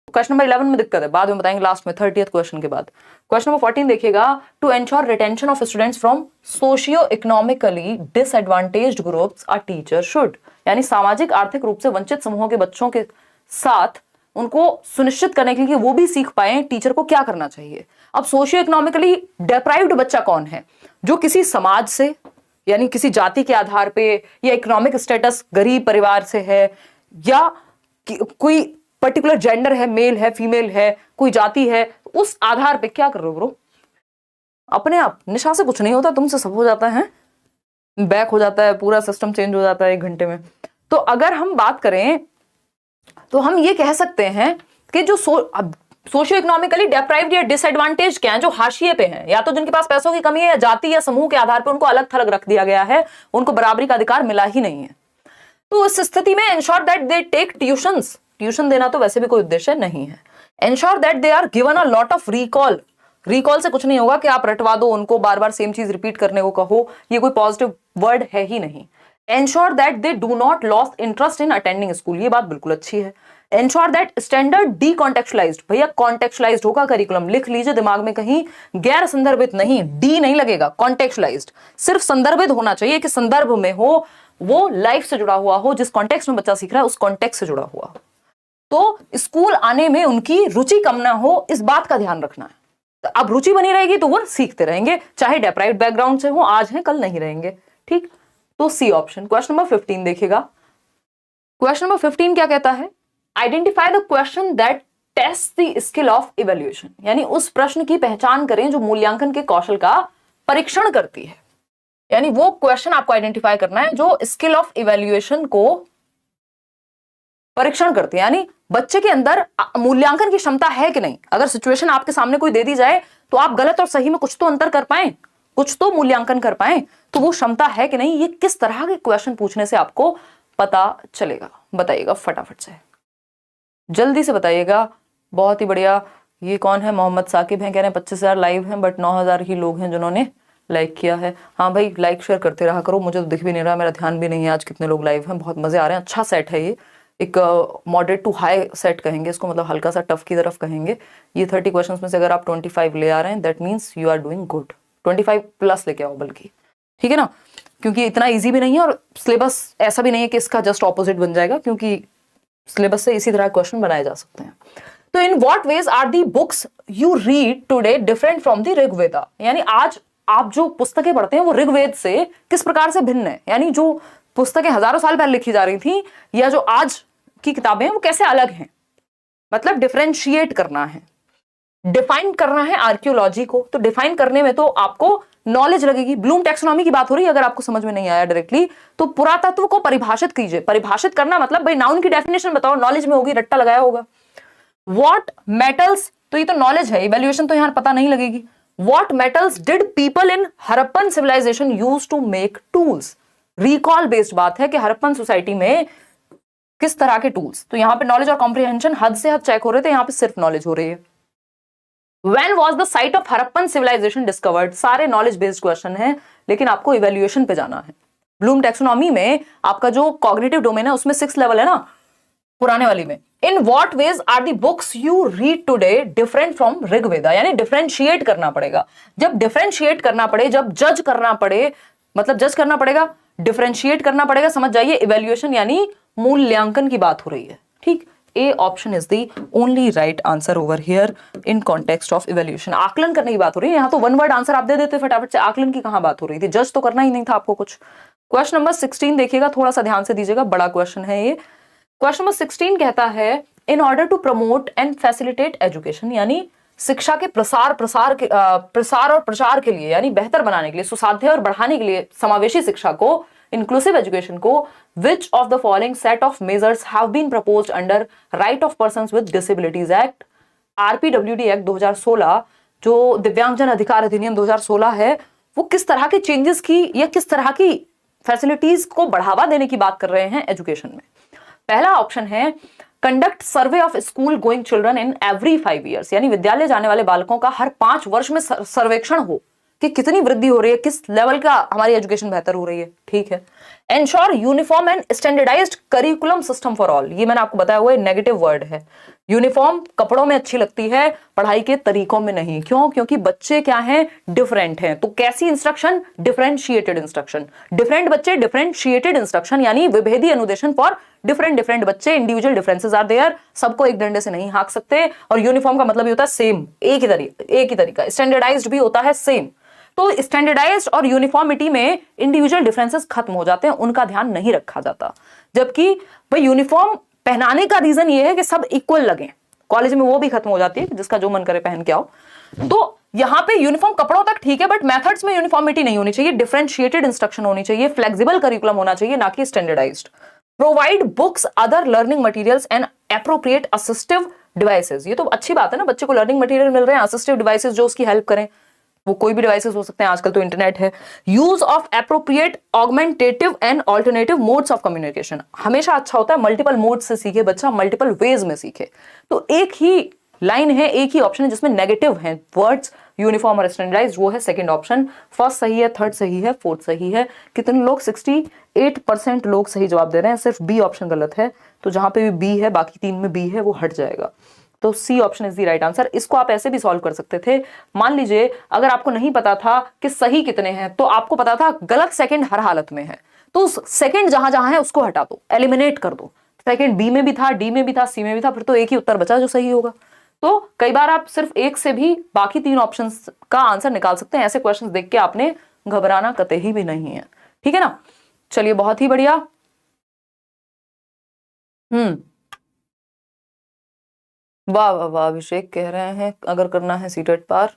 Question number 11 में दिक्कत है, बाद में बताएंगे लास्ट में 30th क्वेश्चन के बाद। क्वेश्चन नंबर 14 देखिएगा, to ensure retention of students from socio economically disadvantaged groups a teacher should, यानी सामाजिक आर्थिक रूप से वंचित समूहों के बच्चों के साथ उनको सुनिश्चित करने के लिए वो भी सीख पाए टीचर को क्या करना चाहिए। अब सोशियो इकोनॉमिकली डेप्राइव्ड बच्चा कौन है? जो किसी समाज से यानी किसी जाति के आधार पे या इकोनॉमिक स्टेटस गरीब परिवार से है, या कोई पर्टिकुलर जेंडर है, मेल है, फीमेल है, कोई जाति है, उस आधार पे क्या कर रहे हो ब्रो? अपने आप निशा से कुछ नहीं होता, तुमसे सब हो जाता है, बैक हो जाता है, पूरा सिस्टम चेंज हो जाता है 1 घंटे में। तो अगर हम बात करें तो हम ये कह सकते हैं कि जो सोशियो इकोनॉमिकली डेप्राइव्ड या डिसएडवांटेज क्या है, जो हाशिए पे हैं, या तो जिनके पास पैसों की कमी है, या जाति या समूह के आधार पर उनको अलग थलग रख दिया गया है, उनको बराबरी का अधिकार मिला ही नहीं है। तो इस स्थिति में ensure that they take tuitions, tuition देना तो वैसे भी कोई उद्देश्य नहीं है। Ensure that they are given a lot of recall, recall से कुछ नहीं होगा कि आप रटवा दो उनको, बार बार सेम चीज रिपीट करने को कहो, ये कोई पॉजिटिव वर्ड है ही नहीं। Ensure that they do not loss interest in attending school, ये बात बिल्कुल अच्छी है। एंश्योर दैट स्टैंडर्ड डी कॉन्टेक्चुअलाइज्ड, भैया कॉन्टेक्चुअलाइज्ड होगा करिकुलम, लिख लीजिए दिमाग में कहीं, गैर संदर्भित नहीं, डी नहीं लगेगा, कॉन्टेक्चुलाइज्ड सिर्फ संदर्भित होना चाहिए कि संदर्भ में हो, वो लाइफ से जुड़ा हुआ हो, जिस कॉन्टेक्स्ट में बच्चा सीख रहा है उस कॉन्टेक्स्ट से जुड़ा हुआ हो। तो स्कूल आने में उनकी रुचि कम ना हो, इस बात का ध्यान रखना है। तो अब रुचि बनी रहेगी तो वो सीखते रहेंगे, चाहे डेप्राइव्ड बैकग्राउंड से हो, आज हैं कल नहीं रहेंगे, ठीक। तो सी ऑप्शन। क्वेश्चन नंबर 15 देखिएगा, क्वेश्चन नंबर 15 क्या कहता है, identify the question that test the skill of evaluation, यानी उस प्रश्न की पहचान करें जो मूल्यांकन के कौशल का परीक्षण करती है। यानी वो क्वेश्चन आपको आइडेंटिफाई करना है जो स्किल ऑफ इवैल्यूएशन को परीक्षण करते हैं, यानी बच्चे के अंदर मूल्यांकन की क्षमता है कि नहीं। अगर सिचुएशन आपके सामने कोई दे दी जाए तो आप गलत और सही में कुछ तो अंतर कर पाए, कुछ तो मूल्यांकन कर पाए, तो वो क्षमता है कि नहीं, ये किस तरह के क्वेश्चन पूछने से आपको पता चलेगा। बताइएगा फटाफट से, जल्दी से बताइएगा। बहुत ही बढ़िया। ये कौन है? मोहम्मद साकिब हैं, कह रहे हैं 25,000 लाइव हैं बट 9,000 ही लोग हैं जिन्होंने लाइक किया है। हाँ भाई, लाइक शेयर करते रहा करो, मुझे तो दिख भी नहीं रहा, मेरा ध्यान भी नहीं है आज कितने लोग लाइव हैं। बहुत मजे आ रहे हैं, अच्छा सेट है ये, एक मॉडरेट टू हाई सेट कहेंगे इसको, मतलब हल्का सा टफ की तरफ कहेंगे। ये 30 क्वेश्चंस में से अगर आप 25 ले आ रहे हैं, that means you are doing good. 25 plus लेके आओ बल्कि, ठीक है ना, क्योंकि इतना इजी भी नहीं है और सिलेबस ऐसा भी नहीं है कि इसका जस्ट ऑपोजिट बन जाएगा, क्योंकि सिलेबस से इसी तरह क्वेश्चन बनाए जा सकते हैं। तो in what ways are the books you read today different from the Rigveda, यानी आज आप जो पुस्तकें पढ़ते हैं वो ऋग्वेद से किस प्रकार से भिन्न है, यानी जो पुस्तकें हजारों साल पहले लिखी जा रही थी या जो आज की किताबें हैं वो कैसे अलग हैं। मतलब डिफरेंशिएट करना है, डिफाइन करना है आर्कियोलॉजी को। तो डिफाइन करने में तो आपको नॉलेज लगेगी। ब्लूम टैक्सोनॉमी की बात हो रही है, अगर आपको समझ में नहीं आया डायरेक्टली तो पुरातत्व को परिभाषित कीजिए। परिभाषित करना मतलब भाई नाउन की डेफिनेशन बताओ, नॉलेज में होगी, रट्टा लगाया होगा। व्हाट मेटल्स, तो ये तो नॉलेज है, इवैल्यूएशन तो यहां पता नहीं लगेगी। What metals did people in Harappan civilization use to make tools, recall based बात है कि हड़प्पन सोसाइटी में किस तरह के टूल्स। तो यहां पे नॉलेज और कॉम्प्रिहेंशन हद से हद चेक हो रहे थे, यहां पे सिर्फ नॉलेज हो रही है। When was the site of Harappan civilization discovered, सारे नॉलेज बेस्ड क्वेश्चन है, लेकिन आपको इवैल्यूएशन पे जाना है। ब्लूम टैक्सोनॉमी में आपका जो कॉग्निटिव डोमेन है उसमें 6 लेवल है ना, पुराने वाली में। In what ways are the books you read today different from Rigveda, यानी डिफरेंशिएट करना पड़ेगा। जब डिफरेंशिएट करना पड़े, जब जज करना पड़े, मतलब जज करना पड़ेगा, डिफरेंशिएट करना पड़ेगा, समझ जाइए इवैल्यूएशन यानी मूल्यांकन की बात हो रही है, ठीक। A option is the only right answer over here in context of evaluation. आकलन करने की बात हो रही है, यहां तो वन वर्ड आंसर आप दे देते फटाफट से, आकलन की कहां बात हो रही थी, जज तो करना ही नहीं था आपको कुछ। क्वेश्चन नंबर 16 देखिएगा, थोड़ा सा ध्यान से दीजिएगा, बड़ा क्वेश्चन है ये। क्वेश्चन नंबर 16 कहता है in order to promote and facilitate education, यानी शिक्षा के प्रसार और प्रचार के लिए, यानी बेहतर बनाने के लिए, सुसाध्य और बढ़ाने के लिए, समावेशी शिक्षा को, इंक्लूसिव एजुकेशन को, which of the following set of measures have been proposed under right of persons with disabilities act, RPWD act 2016, जो दिव्यांगजन अधिकार अधिनियम 2016 है, वो किस तरह के चेंजेस की या किस तरह की फैसिलिटीज को बढ़ावा देने की बात कर रहे हैं एजुकेशन में। पहला ऑप्शन है conduct survey of school going children in every 5 years, यानी विद्यालय जाने वाले बालकों का हर 5 वर्ष में सर्वेक्षण हो कि कितनी वृद्धि हो रही है, किस लेवल का हमारी एजुकेशन बेहतर हो रही है, ठीक है। Ensure uniform and standardized curriculum system for all, ये मैंने आपको बताया हुआ नेगेटिव वर्ड है। यूनिफॉर्म कपड़ों में अच्छी लगती है, पढ़ाई के तरीकों में नहीं। क्यों? क्योंकि बच्चे क्या हैं, डिफरेंट हैं। तो कैसी इंस्ट्रक्शन? Differentiated instruction. डिफरेंट बच्चे, डिफरेंशिएटेड इंस्ट्रक्शन, यानी विभेदी अनुदेशन फॉर डिफरेंट बच्चे। इंडिविजुअल डिफरेंसेस आर देयर, सबको एक डंडे से नहीं हाँक सकते। और यूनिफॉर्म का मतलब ये होता है सेम, एक ही तरीका। स्टैंडर्डाइज्ड भी होता है सेम। तो स्टैंडर्डाइज्ड और यूनिफॉर्मिटी में इंडिविजुअल डिफरेंसेस खत्म हो जाते हैं, उनका ध्यान नहीं रखा जाता। जबकि भाई यूनिफॉर्म पहनाने का रीजन ये है कि सब इक्वल लगे, कॉलेज में वो भी खत्म हो जाती है, जिसका जो मन करे पहन के आओ। तो यहां पे यूनिफॉर्म कपड़ों तक ठीक है, बट मेथड्स में यूनिफॉर्मिटी नहीं होनी चाहिए, डिफरेंशिएटेड इंस्ट्रक्शन होनी चाहिए, फ्लेक्सिबल करिकुलम होना चाहिए, ना कि standardized. Provide books, other learning materials and appropriate assistive devices. ये तो अच्छी बात है ना, बच्चे को लर्निंग मटेरियल मिल रहे हैं, असिस्टिव डिवाइसेस जो उसकी हेल्प करें। वो कोई भी डिवाइसेस हो सकते हैं, आजकल तो इंटरनेट है। Use of appropriate augmentative and alternative modes of communication. हमेशा अच्छा होता है मल्टीपल मोड्स से सीखे बच्चा, मल्टीपल वेज में सीखे। तो एक ही लाइन है, एक ही ऑप्शन है जिसमें नेगेटिव है वर्ड्स, यूनिफॉर्म और स्टैंडर्डाइज्ड, वो है सेकंड ऑप्शन। फर्स्ट सही है, थर्ड सही है, फोर्थ सही है। कितने लोग? 68% लोग सही जवाब दे रहे हैं, सिर्फ बी ऑप्शन गलत है। तो जहां पे भी बी है, बाकी 3 में बी है, वो हट जाएगा। तो C option is the right answer. इसको आप ऐसे भी सॉल्व कर सकते थे। मान लीजिए अगर आपको नहीं पता था कि सही कितने हैं, तो आपको पता था गलत सेकंड हर हालत में है, तो उस सेकंड जहां जहां है उसको हटा दो, एलिमिनेट कर दो। सेकंड बी में भी था, डी में भी था, सी में भी था, फिर तो एक ही उत्तर बचा जो सही होगा। तो कई बार आप सिर्फ एक से भी बाकी 3 ऑप्शंस का आंसर निकाल सकते हैं। ऐसे क्वेश्चंस देख के आपने घबराना कतई भी नहीं है, ठीक है ना। चलिए, बहुत ही बढ़िया। वाह वाह वाह, अभिषेक कह रहे हैं अगर करना है सीटेट पार।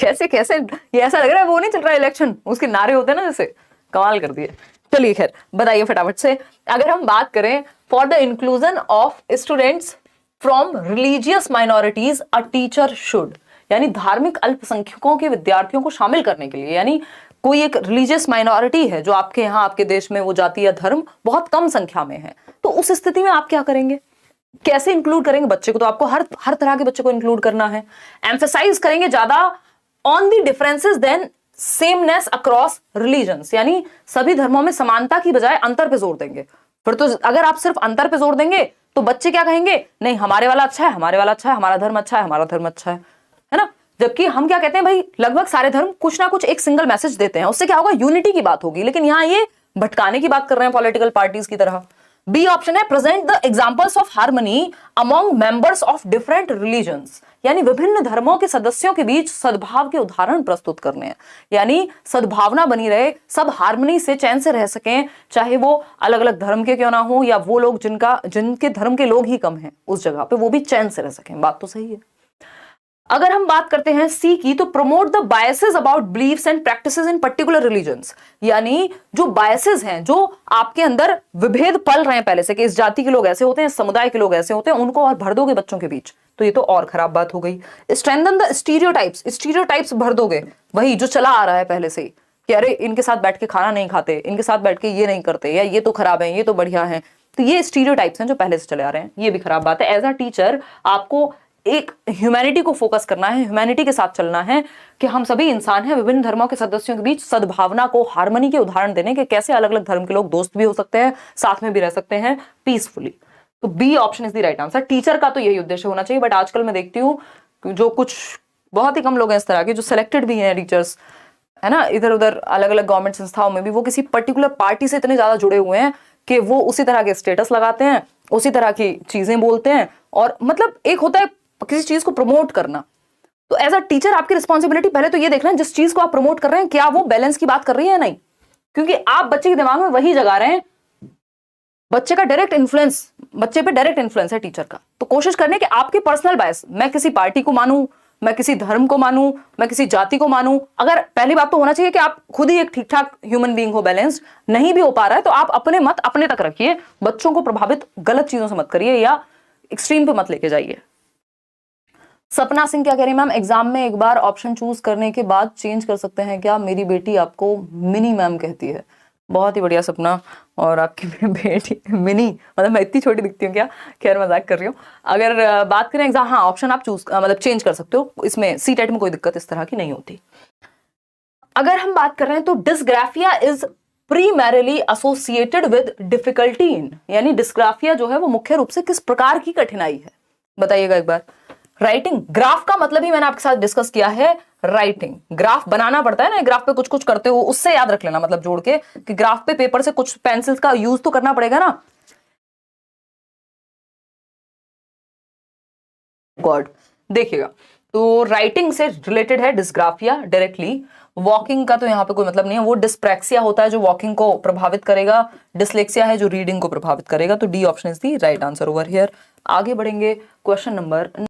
कैसे कैसे, ये ऐसा लग रहा है वो नहीं चल रहा है इलेक्शन, उसके नारे होते हैं ना, जैसे कमाल कर दिए। चलिए खैर, बताइए फटाफट से। अगर हम बात करें for the inclusion of students from religious minorities a teacher should, यानी धार्मिक अल्पसंख्यकों के विद्यार्थियों को शामिल करने के लिए, यानी कोई एक रिलीजियस माइनॉरिटी है जो आपके यहाँ, आपके देश में वो जाति या धर्म बहुत कम संख्या में है, तो उस स्थिति में आप क्या करेंगे, कैसे इंक्लूड करेंगे बच्चे को? तो आपको हर तरह के बच्चे को इंक्लूड करना है। एम्फेसाइज करेंगे ज्यादा on the differences than sameness across religions, यानी सभी धर्मों में समानता की बजाय अंतर पे जोर देंगे। फिर तो अगर आप सिर्फ अंतर पे जोर देंगे तो बच्चे क्या कहेंगे, नहीं हमारे वाला अच्छा है, हमारे वाला अच्छा है, हमारा धर्म अच्छा है, हमारा धर्म अच्छा है ना। जबकि हम क्या कहते हैं भाई, लगभग सारे धर्म कुछ ना कुछ एक सिंगल मैसेज देते हैं, उससे क्या होगा, यूनिटी की बात होगी। लेकिन यहाँ ये भटकाने की बात कर रहे हैं पॉलिटिकल पार्टीज की तरह। बी ऑप्शन है present the examples of harmony among members of different religions, यानी विभिन्न धर्मों के सदस्यों के बीच सद्भाव के उदाहरण प्रस्तुत करने हैं, यानी सद्भावना बनी रहे, सब हार्मनी से, चैन से रह सकें, चाहे वो अलग अलग धर्म के क्यों ना हो, या वो लोग जिनके धर्म के लोग ही कम हैं उस जगह पे, वो भी चैन से रह सकें। बात तो सही है। अगर हम बात करते हैं सी की, तो promote the biases about beliefs and practices in particular religions, यानी जो बायसेस हैं, जो आपके अंदर विभेद पल रहे हैं पहले से कि इस जाति के लोग ऐसे होते हैं, समुदाय के लोग ऐसे होते हैं, उनको और भर दोगे बच्चों के बीच, तो ये तो और खराब बात हो गई। स्ट्रेंथन द स्टीरियोटाइप्स भर दोगे, वही जो चला आ रहा है पहले से कि अरे इनके साथ बैठ के खाना नहीं खाते, इनके साथ बैठ के ये नहीं करते, या ये तो खराब है, ये तो बढ़िया है। तो ये स्टीरियोटाइप्स हैं जो पहले से चले आ रहे हैं, ये भी खराब बात है। एज अ टीचर आपको एक ह्यूमैनिटी को फोकस करना है, ह्यूमैनिटी के साथ चलना है कि हम सभी इंसान हैं, विभिन्न धर्मों के सदस्यों के बीच सद्भावना को, हार्मनी के उदाहरण देने के कैसे अलग अलग धर्म के लोग दोस्त भी हो सकते हैं, साथ में भी रह सकते हैं पीसफुली। तो B option is the right answer. Teacher का तो यही उद्देश्य होना चाहिए, बट आजकल मैं देखती हूँ जो कुछ बहुत ही कम लोग हैं इस तरह के जो सिलेक्टेड भी हैं टीचर्स, है ना, इधर उधर अलग अलग गवर्नमेंट संस्थाओं में भी, वो किसी पर्टिकुलर पार्टी से इतने ज्यादा जुड़े हुए हैं कि वो उसी तरह के स्टेटस लगाते हैं, उसी तरह की चीजें बोलते हैं, और मतलब एक होता है किसी चीज को प्रमोट करना। तो एज अ टीचर आपकी रिस्पॉन्सिबिलिटी पहले तो ये देखना है जिस चीज को आप प्रमोट कर रहे हैं क्या वो बैलेंस की बात कर रही है या नहीं, क्योंकि आप बच्चे के दिमाग में वही जगा रहे हैं। बच्चे का डायरेक्ट इन्फ्लुएंस, बच्चे पे डायरेक्ट इन्फ्लुएंस है टीचर का। तो कोशिश करने कि आपके पर्सनल बायस, मैं किसी पार्टी को मानूं, मैं किसी धर्म को मानूं, मैं किसी जाति को मानूं, अगर पहली बात तो होना चाहिए कि आप खुद ही एक ठीक ठाक ह्यूमन बीइंग हो, बैलेंस्ड। नहीं भी हो पा रहा है तो आप अपने मत अपने तक रखिए, बच्चों को प्रभावित गलत चीजों से मत करिए या एक्सट्रीम पे मत लेके जाइए। सपना सिंह क्या कह रही है, मैम एग्जाम में एक बार ऑप्शन चूज करने के बाद चेंज कर सकते हैं क्या? मेरी बेटी आपको मिनी मैम कहती है। बहुत ही बढ़िया सपना। और आपकी बेटी मिनी, मतलब मैं इतनी छोटी दिखती हूँ क्या? खैर मजाक कर रही हूँ। अगर बात करें एग्जाम, हाँ ऑप्शन आप चूज मतलब चेंज कर सकते हो, इसमें सीटेट में कोई दिक्कत इस तरह की नहीं होती। अगर हम बात कर रहे हैं तो dysgraphia is primarily associated with difficulty in, यानी डिस्ग्राफिया जो है वो मुख्य रूप से किस प्रकार की कठिनाई है, बताइएगा एक बार। राइटिंग, ग्राफ का मतलब ही मैंने आपके साथ डिस्कस किया है, राइटिंग, ग्राफ बनाना पड़ता है ना, ग्राफ पे कुछ कुछ करते हो, उससे याद रख लेना, मतलब जोड़ के कि ग्राफ पे पेपर से कुछ पेंसिल्स का यूज तो करना पड़ेगा ना। गॉड, देखिएगा, तो राइटिंग से रिलेटेड है डिस्ग्राफिया डायरेक्टली। वॉकिंग का तो यहाँ पे कोई मतलब नहीं है, वो डिस्प्रैक्सिया होता है जो वॉकिंग को प्रभावित करेगा, डिसलेक्सिया है जो रीडिंग को प्रभावित करेगा। तो D option is the right answer over here. आगे बढ़ेंगे, क्वेश्चन नंबर